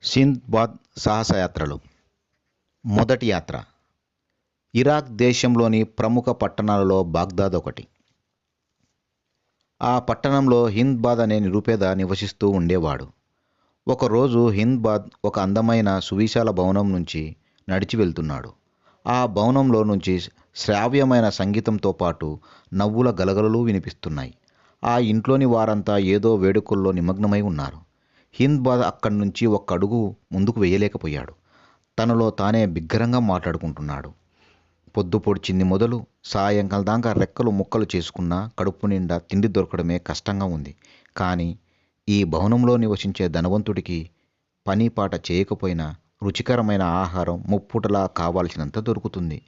సింద్బాద్ సాహసయాత్రలు. మొదటి యాత్ర. ఇరాక్ దేశంలోని ప్రముఖ పట్టణాలలో బాగ్దాద్ ఒకటి. ఆ పట్టణంలో సింద్బాద్ అనే నిరుపేద నివసిస్తూ ఉండేవాడు. ఒకరోజు సింద్బాద్ ఒక అందమైన సువిశాల భవనం నుంచి నడిచి వెళ్తున్నాడు. ఆ భవనంలో నుంచి శ్రావ్యమైన సంగీతంతో పాటు నవ్వుల గలగలలు వినిపిస్తున్నాయి. ఆ ఇంట్లోని వారంతా ఏదో వేడుకల్లో నిమగ్నమై ఉన్నారు. సింద్బాద్ అక్కడి నుంచి ఒక్క అడుగు ముందుకు వేయలేకపోయాడు. తనలో తానే బిగ్గరగా మాట్లాడుకుంటున్నాడు. పొద్దు పొడిచింది మొదలు సాయంకాలం దాకా రెక్కలు ముక్కలు చేసుకున్నా కడుపు నిండా తిండి దొరకడమే కష్టంగా ఉంది. కానీ ఈ భవనంలో నివసించే ధనవంతుడికి పని పాట చేయకపోయినా రుచికరమైన ఆహారం ముప్పూటలా కావాల్సినంత దొరుకుతుంది.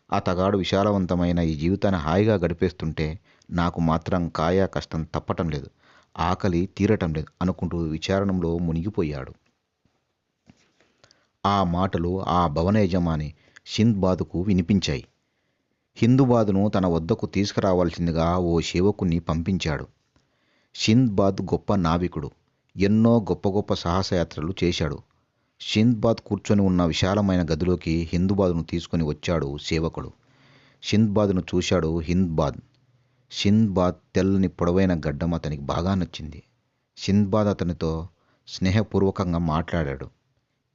అతగాడు విశాలవంతమైన ఈ జీవితాన్ని హాయిగా గడిపేస్తుంటే నాకు మాత్రం కాయ కష్టం తప్పటం లేదు, ఆకలి తీరటం లేదు అనుకుంటూ విచారణంలో మునిగిపోయాడు. ఆ మాటలు ఆ భవన యజమాని సింద్బాద్కు వినిపించాయి. సింద్బాద్ను తన వద్దకు తీసుకురావాల్సిందిగా ఓ సేవకుణ్ణి పంపించాడు. సింద్బాద్ గొప్ప నావికుడు. ఎన్నో గొప్ప గొప్ప సాహసయాత్రలు చేశాడు. సింద్బాద్ కూర్చొని ఉన్న విశాలమైన గదిలోకి సింద్బాద్ను తీసుకొని వచ్చాడు సేవకుడు. సింద్బాద్ను చూశాడు సింద్బాద్ తెల్లని పొడవైన గడ్డం అతనికి బాగా నచ్చింది. సింద్బాద్ అతనితో స్నేహపూర్వకంగా మాట్లాడాడు.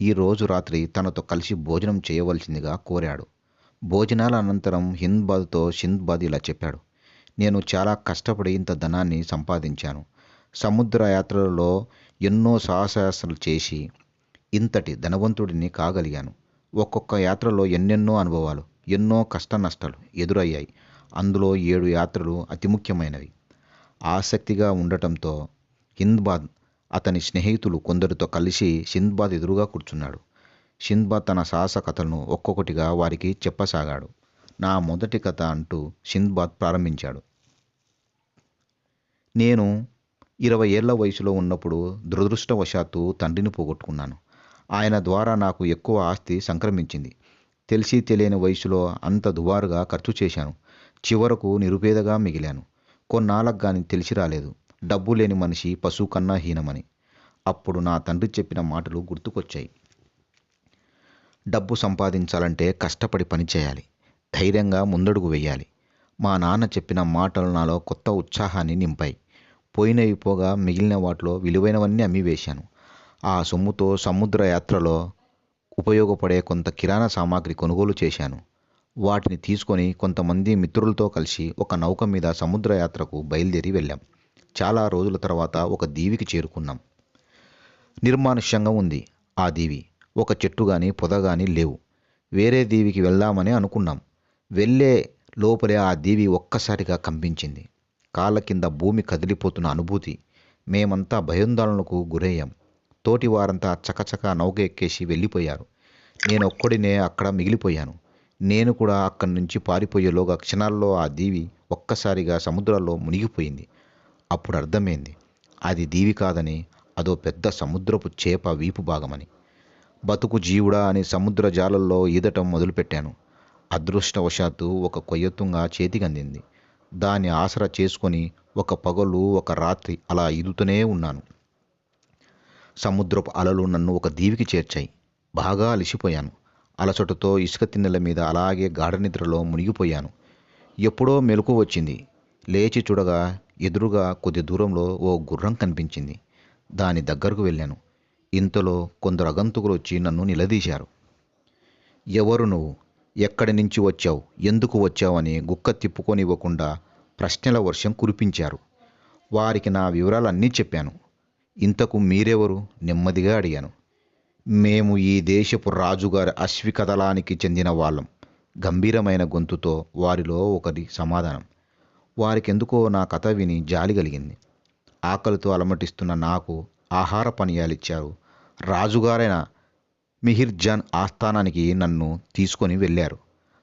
ఈరోజు రాత్రి తనతో కలిసి భోజనం చేయవలసిందిగా కోరాడు. భోజనాల అనంతరం సింద్బాద్ ఇలా చెప్పాడు. నేను చాలా కష్టపడి ఇంత ధనాన్ని సంపాదించాను. సముద్ర యాత్రలలో ఎన్నో సాహసాలు చేసి ఇంతటి ధనవంతుడిని కాగలిగాను. ఒక్కొక్క యాత్రలో ఎన్నెన్నో అనుభవాలు, ఎన్నో కష్ట నష్టాలు ఎదురయ్యాయి. అందులో 7 యాత్రలు అతి ముఖ్యమైనవి. ఆసక్తిగా ఉండటంతో సింద్బాద్ అతని స్నేహితులు కొందరితో కలిసి సింద్బాద్ ఎదురుగా కూర్చున్నాడు. సింద్బాద్ తన సాహస కథలను ఒక్కొక్కటిగా వారికి చెప్పసాగాడు. నా మొదటి కథ అంటూ సింద్బాద్ ప్రారంభించాడు. నేను 20 ఏళ్ల వయసులో ఉన్నప్పుడు దురదృష్టవశాత్తు తండ్రిని పోగొట్టుకున్నాను. ఆయన ద్వారా నాకు ఎక్కువ ఆస్తి సంక్రమించింది. తెలిసి తెలియని వయసులో అంత దుబారుగా ఖర్చు చేశాను. చివరకు నిరుపేదగా మిగిలాను. కొన్నాళ్ళకు కానీ తెలిసి రాలేదు డబ్బు లేని మనిషి పశువు కన్నా హీనమని. అప్పుడు నా తండ్రి చెప్పిన మాటలు గుర్తుకొచ్చాయి. డబ్బు సంపాదించాలంటే కష్టపడి పని చేయాలి, ధైర్యంగా ముందడుగు వేయాలి. మా నాన్న చెప్పిన మాటలు నాలో కొత్త ఉత్సాహాన్ని నింపాయి. పోయినవి పోగా మిగిలిన వాటిలో విలువైనవన్నీ అమ్మివేశాను. ఆ సొమ్ముతో సముద్ర యాత్రలో ఉపయోగపడే కొంత కిరాణా సామాగ్రి కొనుగోలు చేశాను. వాటిని తీసుకొని కొంతమంది మిత్రులతో కలిసి ఒక నౌక మీద సముద్ర యాత్రకు బయలుదేరి వెళ్ళాం. చాలా రోజుల తర్వాత ఒక దీవికి చేరుకున్నాం. నిర్మానుష్యంగా ఉంది ఆ దీవి. ఒక చెట్టు కానీ పొద కానీ లేవు. వేరే దీవికి వెళ్దామని అనుకున్నాం. వెళ్ళే లోపలే ఆ దీవి ఒక్కసారిగా కంపించింది. కాళ్ళ కింద భూమి కదిలిపోతున్న అనుభూతి. మేమంతా భయాందోళనకు గురయ్యాం. తోటి వారంతా చకచకా నౌక ఎక్కేసి వెళ్ళిపోయారు. నేను ఒక్కడినే అక్కడ మిగిలిపోయాను. నేను కూడా అక్కడి నుంచి పారిపోయేలోగా క్షణాల్లో ఆ దీవి ఒక్కసారిగా సముద్రంలో మునిగిపోయింది. అప్పుడు అర్థమైంది అది దీవి కాదని, అదో పెద్ద సముద్రపు చేప వీపు భాగమని. బతుకు జీవుడా అని సముద్ర జాలల్లో ఈదటం మొదలుపెట్టాను. అదృష్టవశాత్తు ఒక కొయ్యతుంగ చేతికందింది. దాన్ని ఆసరా చేసుకొని ఒక పగలు ఒక రాత్రి అలా ఈదుతూనే ఉన్నాను. సముద్రపు అలలు నన్ను ఒక దీవికి చేర్చాయి. బాగా అలసిపోయాను. అలసటతో ఇసుక తిన్నెల మీద అలాగే గాఢ నిద్రలో మునిగిపోయాను. ఎప్పుడో మెలకువ వచ్చింది. లేచి చూడగా ఎదురుగా కొద్ది దూరంలో ఓ గుర్రం కనిపించింది. దాని దగ్గరకు వెళ్ళాను. ఇంతలో కొందరు అగంతకులు వచ్చి నన్ను నిలదీశారు. ఎవరు నువ్వు? ఎక్కడి నుంచి వచ్చావు? ఎందుకు వచ్చావు అని గుక్క తిప్పుకొనివ్వకుండా ప్రశ్నల వర్షం కురిపించారు. వారికి నా వివరాలన్నీ చెప్పాను. ఇంతకు మీరెవరు? నెమ్మదిగా అడిగాను. మేము ఈ దేశపు రాజుగారి అశ్వికదళానికి చెందిన వాళ్ళం. గంభీరమైన గొంతుతో వారిలో ఒకరి సమాధానం. వారికెందుకో నా కథ విని జాలి కలిగింది. ఆకలితో అలమటిస్తున్న నాకు ఆహార పానీయాలిచ్చారు. రాజుగారైన మిహిర్-జాన్ ఆస్థానానికి నన్ను తీసుకొని వెళ్ళారు.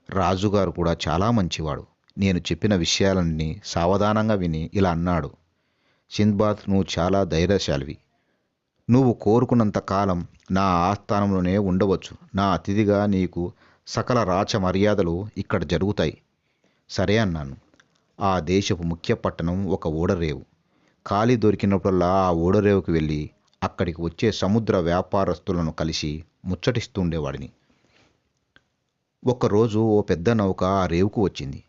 రాజుగారు కూడా చాలా మంచివాడు. నేను చెప్పిన విషయాలన్నీ సావధానంగా విని ఇలా అన్నాడు. సింద్బాద్, నువ్వు చాలా ధైర్యశాలివి. నువ్వు కోరుకున్నంత కాలం నా ఆస్థానంలోనే ఉండవచ్చు. నా అతిథిగా నీకు సకల రాచ మర్యాదలు ఇక్కడ జరుగుతాయి. సరే అన్నాను. ఆ దేశపు ముఖ్య పట్టణం ఒక ఓడరేవు. ఖాళీ దొరికినప్పుడల్లా ఆ ఓడరేవుకు వెళ్ళి అక్కడికి వచ్చే సముద్ర వ్యాపారస్తులను కలిసి ముచ్చటిస్తుండేవాడిని. ఒకరోజు ఓ పెద్ద నౌక ఆ రేవుకు వచ్చింది.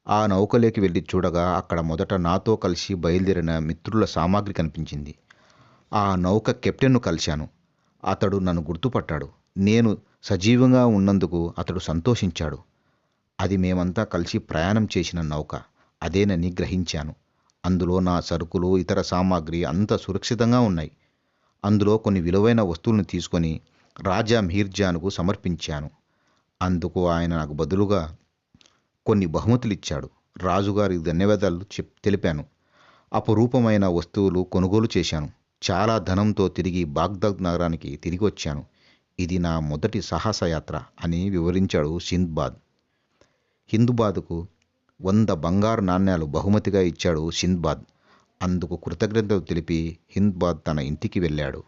ఆ నౌకలోకి వెళ్ళి చూడగా అక్కడ మొదట నాతో కలిసి బయలుదేరిన మిత్రుల సామాగ్రి కనిపించింది. ఆ నౌక కెప్టెన్ను కలిశాను. అతడు నన్ను గుర్తుపట్టాడు. నేను సజీవంగా ఉన్నందుకు అతడు సంతోషించాడు. అది మేమంతా కలిసి ప్రయాణం చేసిన నౌక అదేనని గ్రహించాను. అందులో నా సరుకులు, ఇతర సామాగ్రి అంతా సురక్షితంగా ఉన్నాయి. అందులో కొన్ని విలువైన వస్తువులను తీసుకొని రాజా మీర్జాన్కు సమర్పించాను. అందుకు ఆయన నాకు బదులుగా కొన్ని బహుమతులు ఇచ్చాడు. రాజుగారికి ధన్యవాదాలు తెలిపాను. అపురూపమైన వస్తువులు కొనుగోలు చేశాను. చాలా ధనంతో తిరిగి బాగ్దాద్ నగరానికి తిరిగి వచ్చాను. ఇది నా మొదటి సాహసయాత్ర అని వివరించాడు సింద్బాద్. హిందూబాద్కు 100 బంగారు నాణ్యాలు బహుమతిగా ఇచ్చాడు సింద్బాద్. అందుకు కృతజ్ఞతలు తెలిపి హింద్బాద్ తన ఇంటికి వెళ్ళాడు.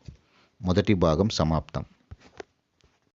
మొదటి భాగం సమాప్తం.